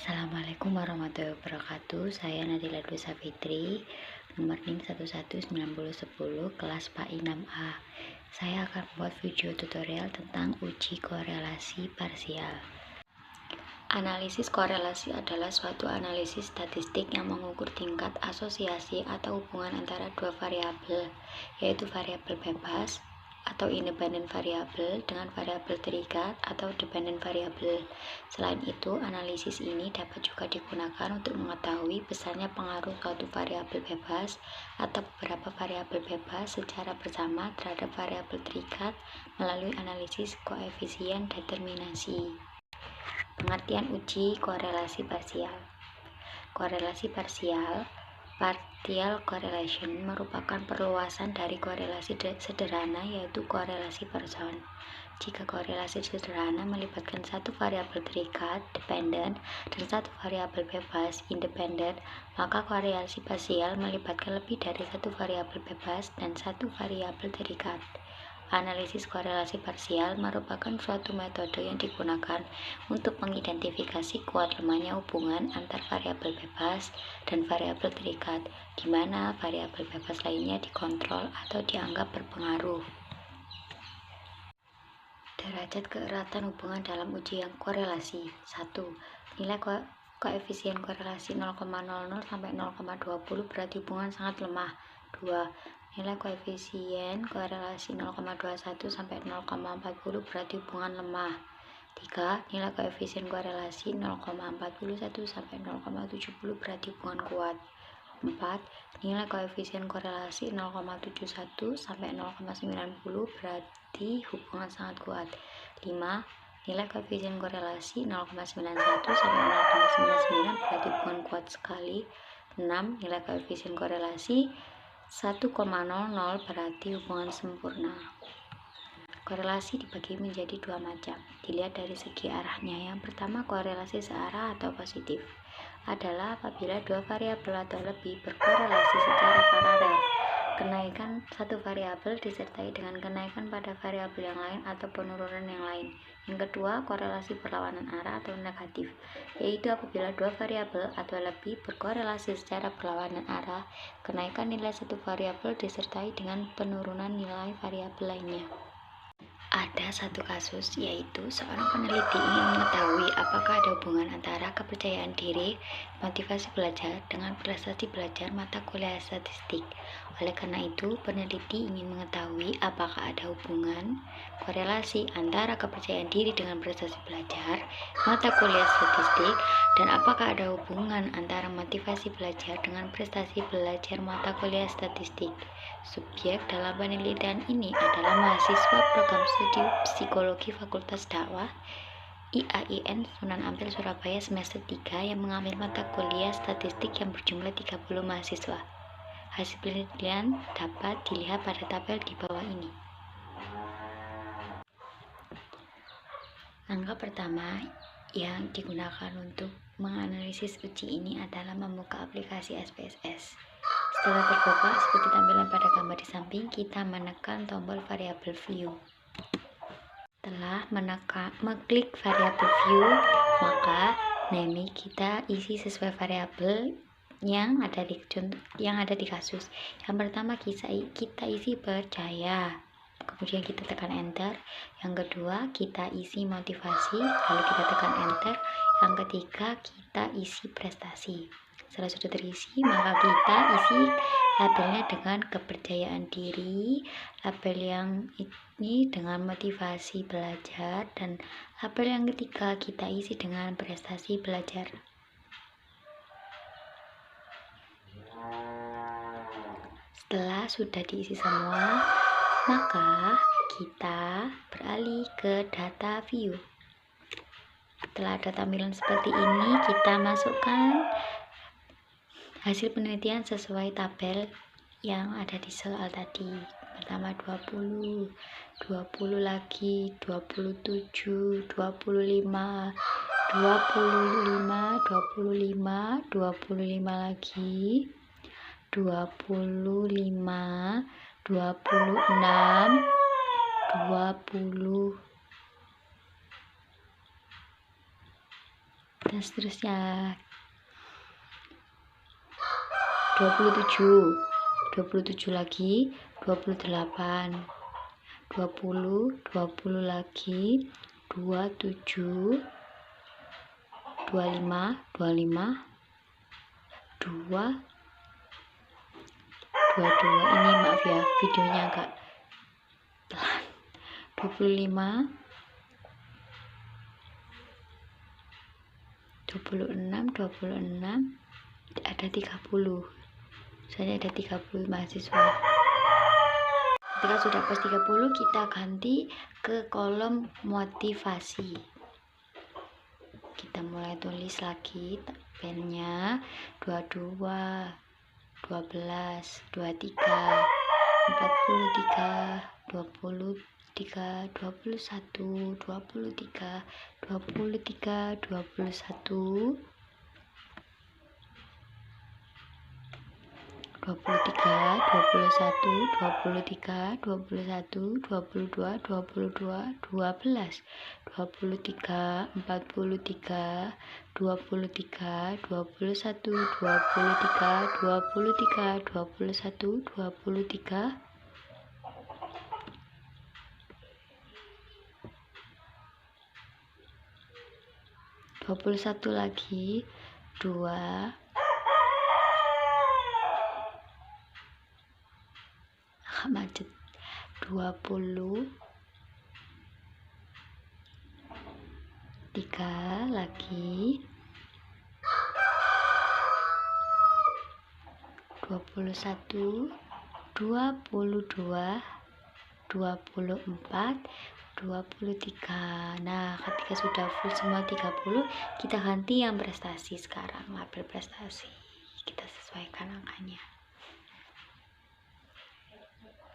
Assalamualaikum warahmatullahi wabarakatuh. Saya Nadila Dwi Safitri, nomor NIM 119010, kelas PAI 6A. Saya akan membuat video tutorial tentang uji korelasi parsial. Analisis korelasi adalah suatu analisis statistik yang mengukur tingkat asosiasi atau hubungan antara dua variabel, yaitu variabel bebas atau independen variabel dengan variabel terikat atau dependen variabel. Selain itu, analisis ini dapat juga digunakan untuk mengetahui besarnya pengaruh suatu variabel bebas atau beberapa variabel bebas secara bersama terhadap variabel terikat melalui analisis koefisien determinasi. Pengertian uji korelasi parsial. Korelasi parsial, partial correlation, merupakan perluasan dari korelasi sederhana, yaitu korelasi person. Jika korelasi sederhana melibatkan satu variabel terikat, dependent, dan satu variabel bebas, independent, maka korelasi parsial melibatkan lebih dari satu variabel bebas dan satu variabel terikat. Analisis korelasi parsial merupakan suatu metode yang digunakan untuk mengidentifikasi kuat lemahnya hubungan antar variabel bebas dan variabel terikat, di mana variabel bebas lainnya dikontrol atau dianggap berpengaruh. Derajat keeratan hubungan dalam ujian korelasi. 1. Nilai koefisien korelasi 0,00 sampai 0,20 berarti hubungan sangat lemah. 2. Nilai koefisien korelasi 0,21 sampai 0,40 berarti hubungan lemah. 3. Nilai koefisien korelasi 0,41 sampai 0,70 berarti hubungan kuat. 4. Nilai koefisien korelasi 0,71 sampai 0,90 berarti hubungan sangat kuat. 5. Nilai koefisien korelasi 0,91 sampai 0,99 berarti hubungan kuat sekali. 6. Nilai koefisien korelasi 1,00 berarti hubungan sempurna. Korelasi dibagi menjadi dua macam, dilihat dari segi arahnya. Yang pertama, korelasi searah atau positif adalah apabila dua variabel atau lebih berkorelasi secara paralel. Kenaikan satu variabel disertai dengan kenaikan pada variabel yang lain atau penurunan yang lain. Yang kedua, korelasi berlawanan arah atau negatif, yaitu apabila dua variabel atau lebih berkorelasi secara berlawanan arah, kenaikan nilai satu variabel disertai dengan penurunan nilai variabel lainnya. Ada satu kasus, yaitu seorang peneliti ingin mengetahui apakah ada hubungan antara kepercayaan diri, motivasi belajar, dengan prestasi belajar mata kuliah statistik. Oleh karena itu, peneliti ingin mengetahui apakah ada hubungan korelasi antara kepercayaan diri dengan prestasi belajar mata kuliah statistik, dan apakah ada hubungan antara motivasi belajar dengan prestasi belajar mata kuliah statistik. Subjek dalam penelitian ini adalah mahasiswa program studi psikologi Fakultas Dakwah IAIN Sunan Ampel Surabaya semester 3 yang mengambil mata kuliah statistik yang berjumlah 30 mahasiswa. Hasil penelitian dapat dilihat pada tabel di bawah ini. Langkah pertama yang digunakan untuk menganalisis uji ini adalah membuka aplikasi SPSS. Setelah terbuka seperti tampilan pada gambar di samping, kita menekan tombol variabel view. Setelah mengklik variabel view, maka name kita isi sesuai variabel yang ada di kasus. Yang pertama kita isi percaya, kemudian kita tekan enter. Yang kedua kita isi motivasi, lalu kita tekan enter. Yang ketiga kita isi prestasi. Setelah sudah terisi, maka kita isi labelnya dengan kepercayaan diri, label yang ini dengan motivasi belajar, dan label yang ketiga kita isi dengan prestasi belajar. Setelah sudah diisi semua, maka kita beralih ke data view. Setelah ada tampilan seperti ini, kita masukkan hasil penelitian sesuai tabel yang ada di soal tadi. Pertama 20, 20 lagi, 27, 25, 25, 25, 25 lagi, 25, 26, 20. dan seterusnya. 27 lagi, 28, 20 lagi, 27, 25, 22. Ini maaf ya, videonya agak pelan. 25, 26, ada 30. Misalnya ada 30 mahasiswa. Ketika sudah pas 30, kita ganti ke kolom motivasi. Kita mulai tulis lagi pennya 22, 12, 23, 43, 21, lagi 2, macet, 23 lagi, 21, 22, 24, 23. Nah, ketika sudah full semua 30, kita ganti yang prestasi sekarang, label prestasi. Kita sesuaikan angkanya.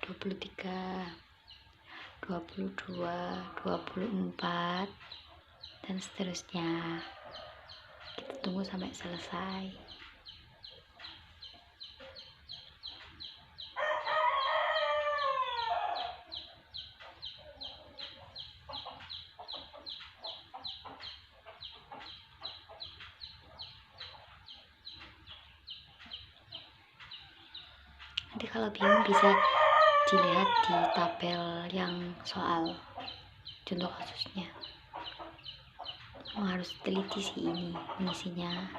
23, 22, 24, dan seterusnya. Kita tunggu sampai selesai. Nanti kalau bingung bisa dilihat di tabel yang soal contoh kasusnya. Harus teliti sih ini misinya.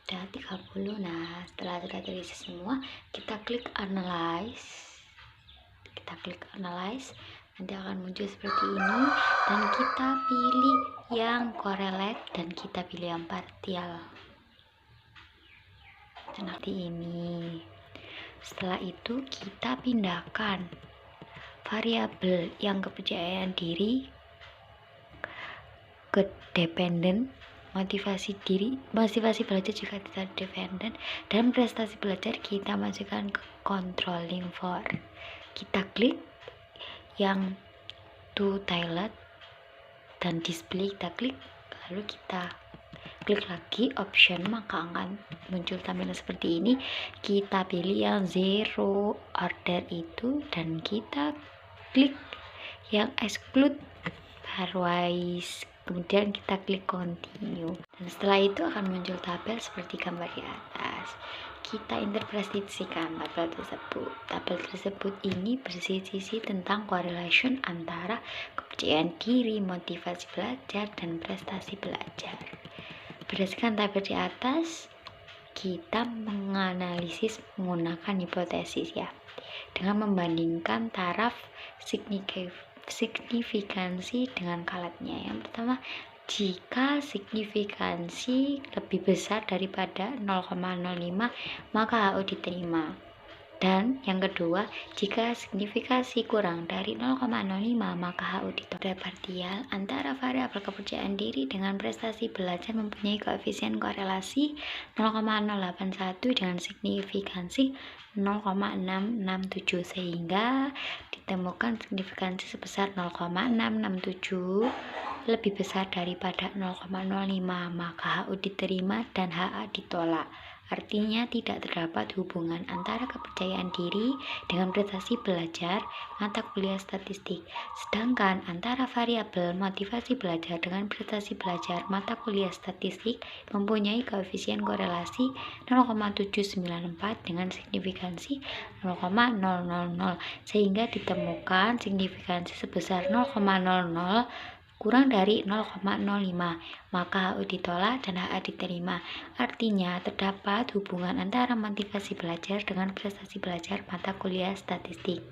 Udah 30. Nah, setelah sudah terisi semua, kita klik analyze. Nanti akan muncul seperti ini, dan kita pilih yang correlate dan kita pilih yang partial seperti ini. Setelah itu kita pindahkan variabel yang kepercayaan diri ke dependent, motivasi belajar juga tidak dependent, dan prestasi belajar kita masukkan ke controlling for. Kita klik yang to tailored dan display, kita klik, lalu kita klik lagi option, maka akan muncul tampilan seperti ini. Kita pilih yang zero order itu dan kita klik yang exclude pairwise, kemudian kita klik continue, dan setelah itu akan muncul tabel seperti gambar di atas. Kita interpretasikan tabel tersebut. Tabel tersebut ini bersisi tentang correlation antara kepercayaan diri, motivasi belajar, dan prestasi belajar. Berdasarkan tabel di atas, kita menganalisis menggunakan hipotesis ya, dengan membandingkan taraf signifikansi dengan kaletnya. Yang pertama, jika signifikansi lebih besar daripada 0,05, maka HO diterima. Dan yang kedua, jika signifikasi kurang dari 0,05 maka HU ditolak. Partial antara variabel kepercayaan diri dengan prestasi belajar mempunyai koefisien korelasi 0,081 dengan signifikansi 0,667 sehingga ditemukan signifikansi sebesar 0,667 lebih besar daripada 0,05 maka HU diterima dan HA ditolak. Artinya tidak terdapat hubungan antara kepercayaan diri dengan prestasi belajar mata kuliah statistik. Sedangkan antara variabel motivasi belajar dengan prestasi belajar mata kuliah statistik mempunyai koefisien korelasi 0,794 dengan signifikansi 0,000 sehingga ditemukan signifikansi sebesar 0,00 kurang dari 0,05 maka HU ditolak dan HA diterima. Artinya terdapat hubungan antara motivasi belajar dengan prestasi belajar mata kuliah statistik.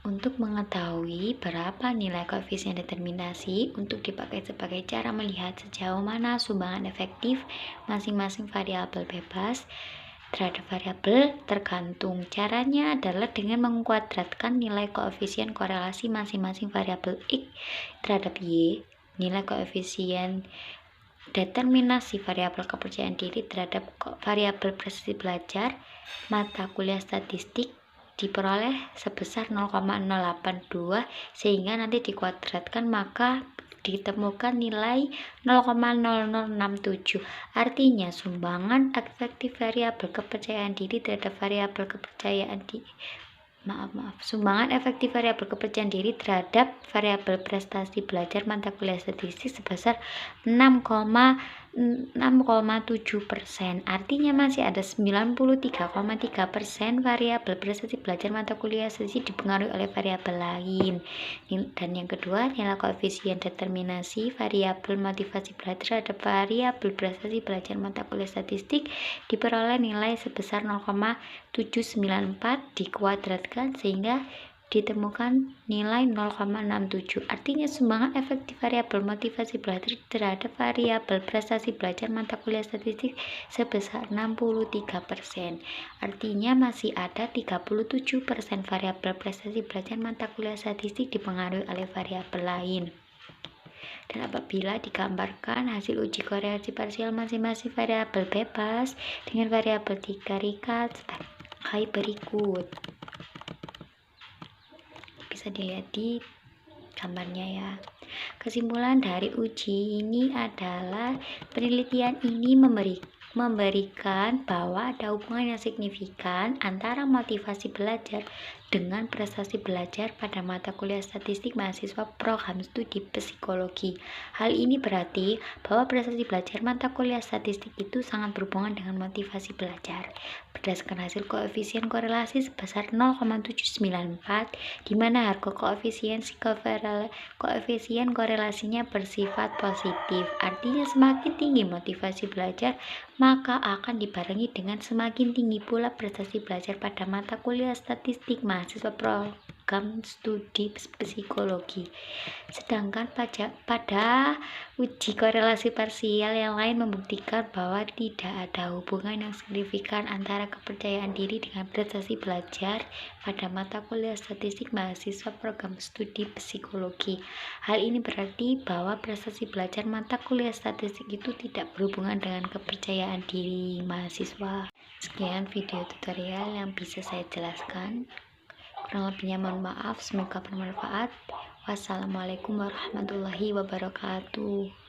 Untuk mengetahui berapa nilai koefisien determinasi untuk dipakai sebagai cara melihat sejauh mana sumbangan efektif masing-masing variabel bebas terhadap variabel tergantung. Caranya adalah dengan mengkuadratkan nilai koefisien korelasi masing-masing variabel X terhadap Y, nilai koefisien determinasi variabel kepercayaan diri terhadap variabel prestasi belajar mata kuliah statistik diperoleh sebesar 0,082 sehingga nanti dikuadratkan maka ditemukan nilai 0,0067. Artinya sumbangan efektif variabel kepercayaan diri terhadap variabel kepercayaan sumbangan efektif variabel kepercayaan diri terhadap variabel prestasi belajar mata kuliah statistik sebesar 6,7%. Artinya masih ada 93,3% variabel prestasi belajar mata kuliah statistik dipengaruhi oleh variabel lain. Dan yang kedua, nilai koefisien determinasi variabel motivasi belajar terhadap variabel prestasi belajar mata kuliah statistik diperoleh nilai sebesar 0,794 dikuadratkan sehingga ditemukan nilai 0,67. Artinya sumbangan efektif variabel motivasi belajar terhadap variabel prestasi belajar mata kuliah statistik sebesar 63%. Artinya masih ada 37% variabel prestasi belajar mata kuliah statistik dipengaruhi oleh variabel lain. Dan apabila digambarkan hasil uji korelasi parsial masing-masing variabel bebas dengan variabel tingkat sebagai berikut. Bisa dilihat di gambarnya ya. Kesimpulan dari uji ini adalah penelitian ini memberikan bahwa ada hubungan yang signifikan antara motivasi belajar dengan prestasi belajar pada mata kuliah statistik mahasiswa program studi psikologi. Hal ini berarti bahwa prestasi belajar mata kuliah statistik itu sangat berhubungan dengan motivasi belajar. Berdasarkan hasil koefisien korelasi sebesar 0,794, di mana harga koefisien korelasinya bersifat positif. Artinya semakin tinggi motivasi belajar, maka akan dibarengi dengan semakin tinggi pula prestasi belajar pada mata kuliah statistik mahasiswa program studi psikologi. Sedangkan pada uji korelasi parsial yang lain membuktikan bahwa tidak ada hubungan yang signifikan antara kepercayaan diri dengan prestasi belajar pada mata kuliah statistik mahasiswa program studi psikologi. Hal ini berarti bahwa prestasi belajar mata kuliah statistik itu tidak berhubungan dengan kepercayaan diri mahasiswa. Sekian video tutorial yang bisa saya jelaskan. Kurang lebihnya mohon maaf, semoga bermanfaat. Wassalamualaikum warahmatullahi wabarakatuh.